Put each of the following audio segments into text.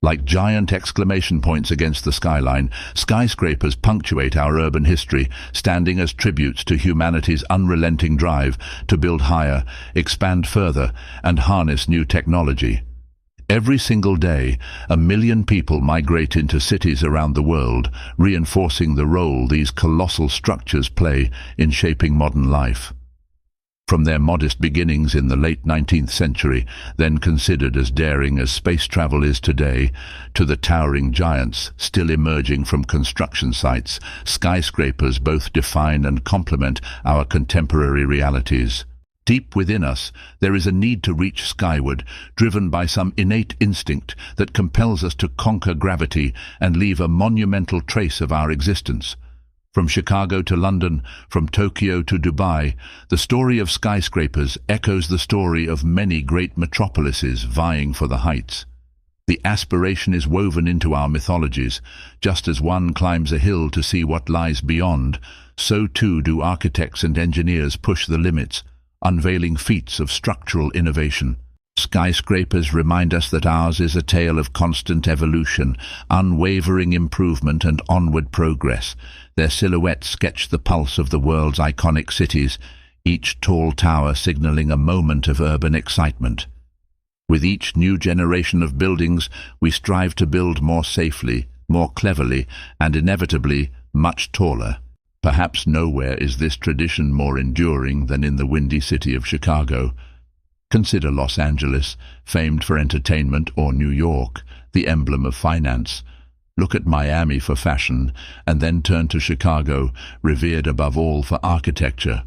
Like giant exclamation points against the skyline, skyscrapers punctuate our urban history, standing as tributes to humanity's unrelenting drive to build higher, expand further, and harness new technology. Every single day, 1 million people migrate into cities around the world, reinforcing the role these colossal structures play in shaping modern life. From their modest beginnings in the late 19th century, then considered as daring as space travel is today, to the towering giants still emerging from construction sites, skyscrapers both define and complement our contemporary realities. Deep within us, there is a need to reach skyward, driven by some innate instinct that compels us to conquer gravity and leave a monumental trace of our existence. From Chicago to London, from Tokyo to Dubai, the story of skyscrapers echoes the story of many great metropolises vying for the heights. The aspiration is woven into our mythologies. Just as one climbs a hill to see what lies beyond, so too do architects and engineers push the limits, unveiling feats of structural innovation. Skyscrapers remind us that ours is a tale of constant evolution, unwavering improvement and onward progress. Their silhouettes sketch the pulse of the world's iconic cities, each tall tower signaling a moment of urban excitement. With each new generation of buildings, we strive to build more safely, more cleverly, and inevitably much taller. Perhaps nowhere is this tradition more enduring than in the windy city of Chicago. Consider Los Angeles, famed for entertainment, or New York, the emblem of finance. Look at Miami for fashion, and then turn to Chicago, revered above all for architecture.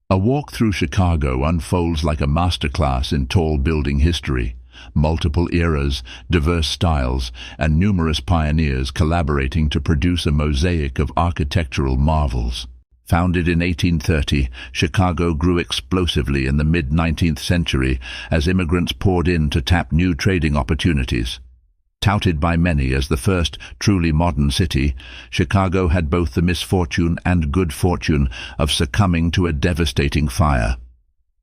A walk through Chicago unfolds like a masterclass in tall building history. Multiple eras, diverse styles, and numerous pioneers collaborating to produce a mosaic of architectural marvels. Founded in 1830, Chicago grew explosively in the mid-19th century as immigrants poured in to tap new trading opportunities. Touted by many as the first truly modern city, Chicago had both the misfortune and good fortune of succumbing to a devastating fire.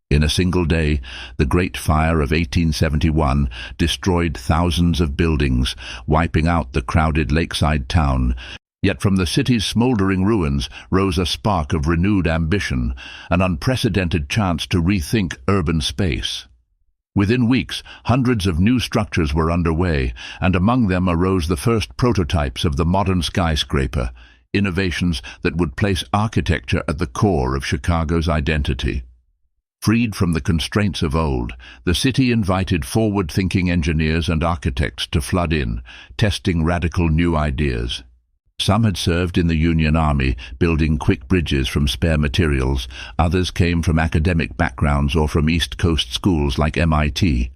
In a single day, the Great Fire of 1871 destroyed thousands of buildings, wiping out the crowded lakeside town. Yet from the city's smoldering ruins rose a spark of renewed ambition, an unprecedented chance to rethink urban space. Within weeks, hundreds of new structures were underway, and among them arose the first prototypes of the modern skyscraper, innovations that would place architecture at the core of Chicago's identity. Freed from the constraints of old, the city invited forward-thinking engineers and architects to flood in, testing radical new ideas. Some had served in the Union Army, building quick bridges from spare materials. Others came from academic backgrounds or from East Coast schools like MIT.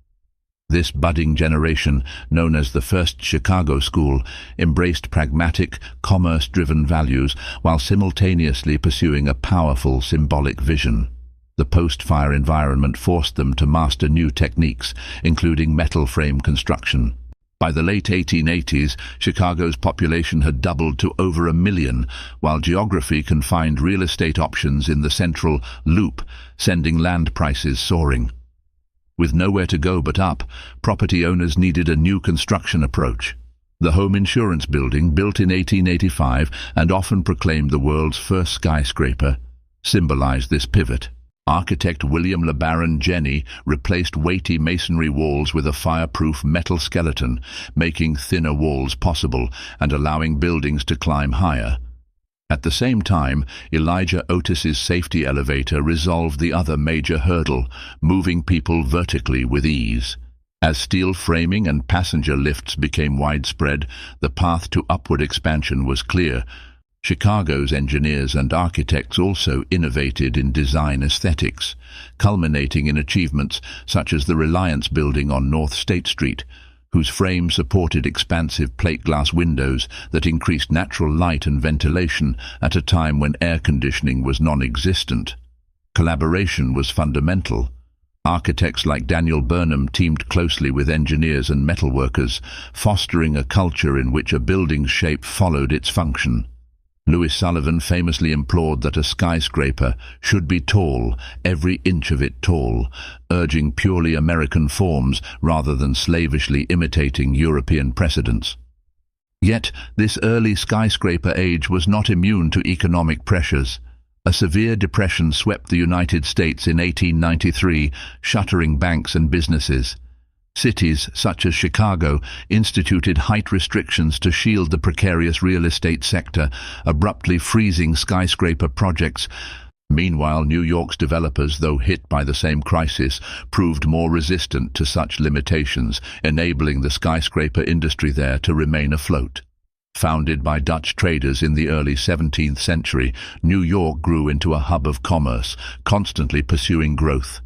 This budding generation, known as the First Chicago School, embraced pragmatic, commerce-driven values while simultaneously pursuing a powerful symbolic vision. The post-fire environment forced them to master new techniques, including metal frame construction. By the late 1880s, Chicago's population had doubled to over 1 million, while geography confined real estate options in the central loop, sending land prices soaring. With nowhere to go but up, property owners needed a new construction approach. The home insurance building, built in 1885 and often proclaimed the world's first skyscraper, symbolized this pivot. Architect William LeBaron Jenney replaced weighty masonry walls with a fireproof metal skeleton, making thinner walls possible and allowing buildings to climb higher. At the same time, Elijah Otis's safety elevator resolved the other major hurdle, moving people vertically with ease. As steel framing and passenger lifts became widespread, the path to upward expansion was clear. Chicago's engineers and architects also innovated in design aesthetics, culminating in achievements such as the Reliance Building on North State Street, whose frame supported expansive plate glass windows that increased natural light and ventilation at a time when air conditioning was non-existent. Collaboration was fundamental. Architects like Daniel Burnham teamed closely with engineers and metalworkers, fostering a culture in which a building's shape followed its function. Louis Sullivan famously implored that a skyscraper should be tall, every inch of it tall, urging purely American forms rather than slavishly imitating European precedents. Yet, this early skyscraper age was not immune to economic pressures. A severe depression swept the United States in 1893, shuttering banks and businesses. Cities, such as Chicago, instituted height restrictions to shield the precarious real estate sector, abruptly freezing skyscraper projects. Meanwhile, New York's developers, though hit by the same crisis, proved more resistant to such limitations, enabling the skyscraper industry there to remain afloat. Founded by Dutch traders in the early 17th century, New York grew into a hub of commerce, constantly pursuing growth.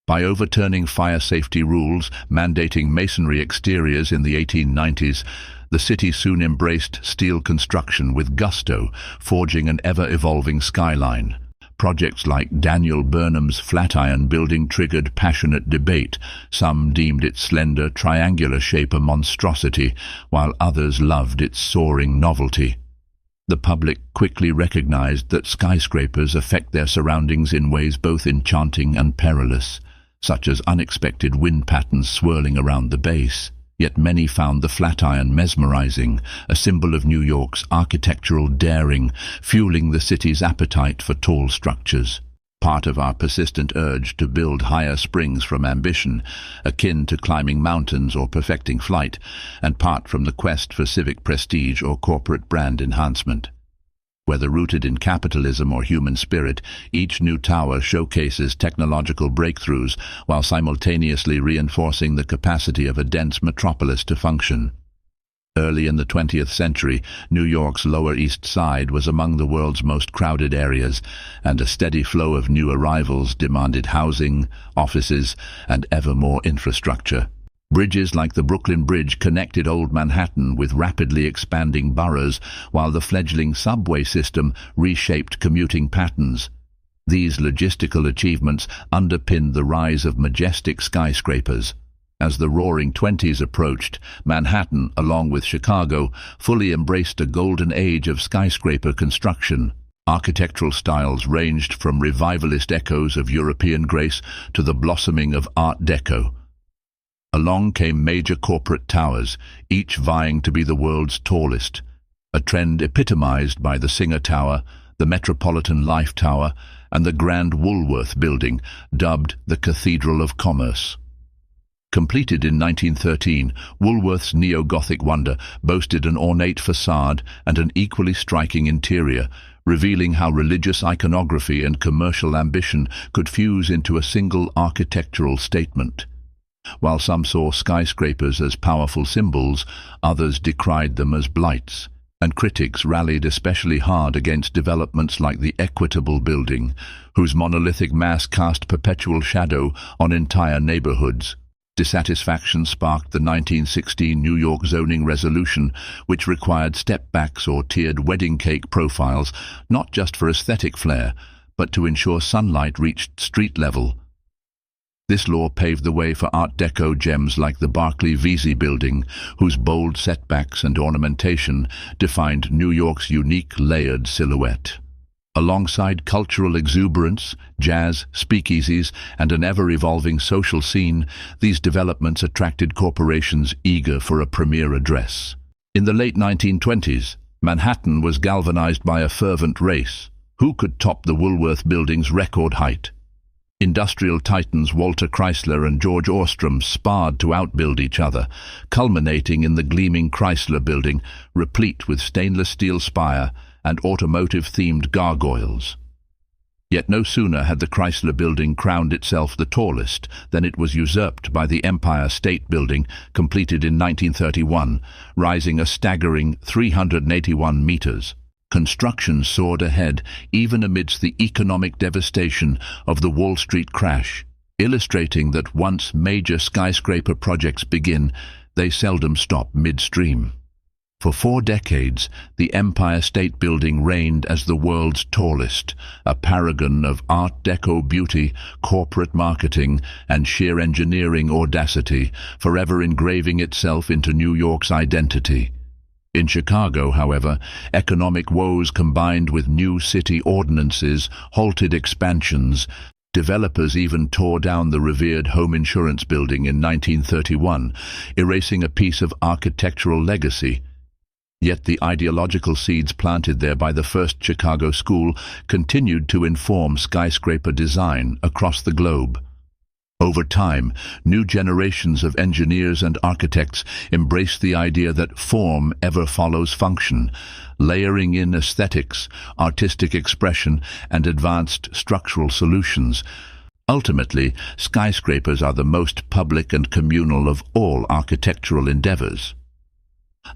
By overturning fire safety rules, mandating masonry exteriors in the 1890s, the city soon embraced steel construction with gusto, forging an ever-evolving skyline. Projects like Daniel Burnham's Flatiron Building triggered passionate debate. Some deemed its slender, triangular shape a monstrosity, while others loved its soaring novelty. The public quickly recognized that skyscrapers affect their surroundings in ways both enchanting and perilous, such as unexpected wind patterns swirling around the base. Yet many found the Flatiron mesmerizing, a symbol of New York's architectural daring, fueling the city's appetite for tall structures. Part of our persistent urge to build higher springs from ambition, akin to climbing mountains or perfecting flight, and part from the quest for civic prestige or corporate brand enhancement. Whether rooted in capitalism or human spirit, each new tower showcases technological breakthroughs while simultaneously reinforcing the capacity of a dense metropolis to function. Early in the 20th century, New York's Lower East Side was among the world's most crowded areas, and a steady flow of new arrivals demanded housing, offices, and ever more infrastructure. Bridges like the Brooklyn Bridge connected Old Manhattan with rapidly expanding boroughs, while the fledgling subway system reshaped commuting patterns. These logistical achievements underpinned the rise of majestic skyscrapers. As the Roaring Twenties approached, Manhattan, along with Chicago, fully embraced a golden age of skyscraper construction. Architectural styles ranged from revivalist echoes of European grace to the blossoming of Art Deco. Along came major corporate towers, each vying to be the world's tallest, a trend epitomized by the Singer Tower, the Metropolitan Life Tower, and the Grand Woolworth Building, dubbed the Cathedral of Commerce. Completed in 1913, Woolworth's neo-Gothic wonder boasted an ornate facade and an equally striking interior, revealing how religious iconography and commercial ambition could fuse into a single architectural statement. While some saw skyscrapers as powerful symbols, others decried them as blights, and critics rallied especially hard against developments like the Equitable Building, whose monolithic mass cast perpetual shadow on entire neighborhoods. Dissatisfaction sparked the 1916 New York zoning resolution, which required step-backs or tiered wedding cake profiles, not just for aesthetic flair, but to ensure sunlight reached street level. This law paved the way for Art Deco gems like the Barclay Vesey Building, whose bold setbacks and ornamentation defined New York's unique layered silhouette. Alongside cultural exuberance, jazz, speakeasies, and an ever-evolving social scene, these developments attracted corporations eager for a premier address. In the late 1920s, Manhattan was galvanized by a fervent race. Who could top the Woolworth Building's record height? Industrial titans Walter Chrysler and George Ostrom sparred to outbuild each other, culminating in the gleaming Chrysler Building, replete with stainless steel spire and automotive-themed gargoyles. Yet no sooner had the Chrysler Building crowned itself the tallest than it was usurped by the Empire State Building, completed in 1931, rising a staggering 381 meters. Construction soared ahead, even amidst the economic devastation of the Wall Street crash, illustrating that once major skyscraper projects begin, they seldom stop midstream. For 4 decades, the Empire State Building reigned as the world's tallest, a paragon of Art Deco beauty, corporate marketing, and sheer engineering audacity, forever engraving itself into New York's identity. In Chicago, however, economic woes combined with new city ordinances halted expansions. Developers even tore down the revered home insurance building in 1931, erasing a piece of architectural legacy. Yet the ideological seeds planted there by the first Chicago school continued to inform skyscraper design across the globe. Over time, new generations of engineers and architects embraced the idea that form ever follows function, layering in aesthetics, artistic expression, and advanced structural solutions. Ultimately, skyscrapers are the most public and communal of all architectural endeavors.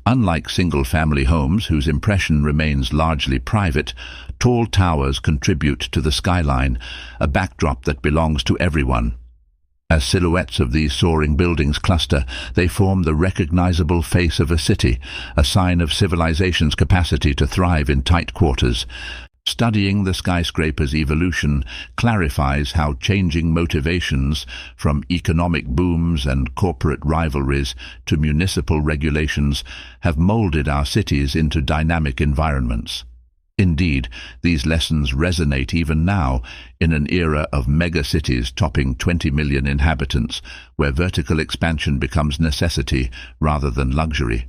Unlike single-family homes, whose impression remains largely private, tall towers contribute to the skyline, a backdrop that belongs to everyone. As silhouettes of these soaring buildings cluster, they form the recognizable face of a city, a sign of civilization's capacity to thrive in tight quarters. Studying the skyscraper's evolution clarifies how changing motivations, from economic booms and corporate rivalries to municipal regulations, have molded our cities into dynamic environments. Indeed, these lessons resonate even now, in an era of megacities topping 20 million inhabitants, where vertical expansion becomes necessity rather than luxury.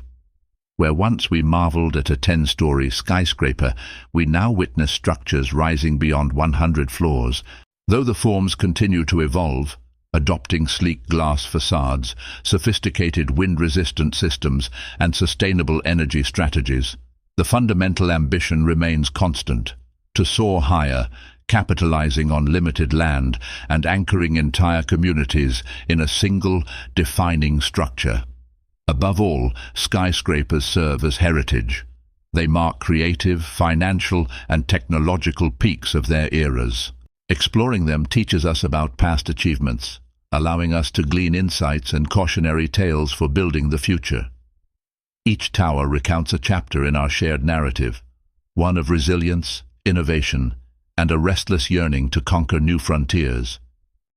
Where once we marveled at a 10-story skyscraper, we now witness structures rising beyond 100 floors. Though the forms continue to evolve, adopting sleek glass facades, sophisticated wind-resistant systems, and sustainable energy strategies, the fundamental ambition remains constant: to soar higher, capitalizing on limited land and anchoring entire communities in a single, defining structure. Above all, skyscrapers serve as heritage. They mark creative, financial, and technological peaks of their eras. Exploring them teaches us about past achievements, allowing us to glean insights and cautionary tales for building the future. Each tower recounts a chapter in our shared narrative, one of resilience, innovation, and a restless yearning to conquer new frontiers.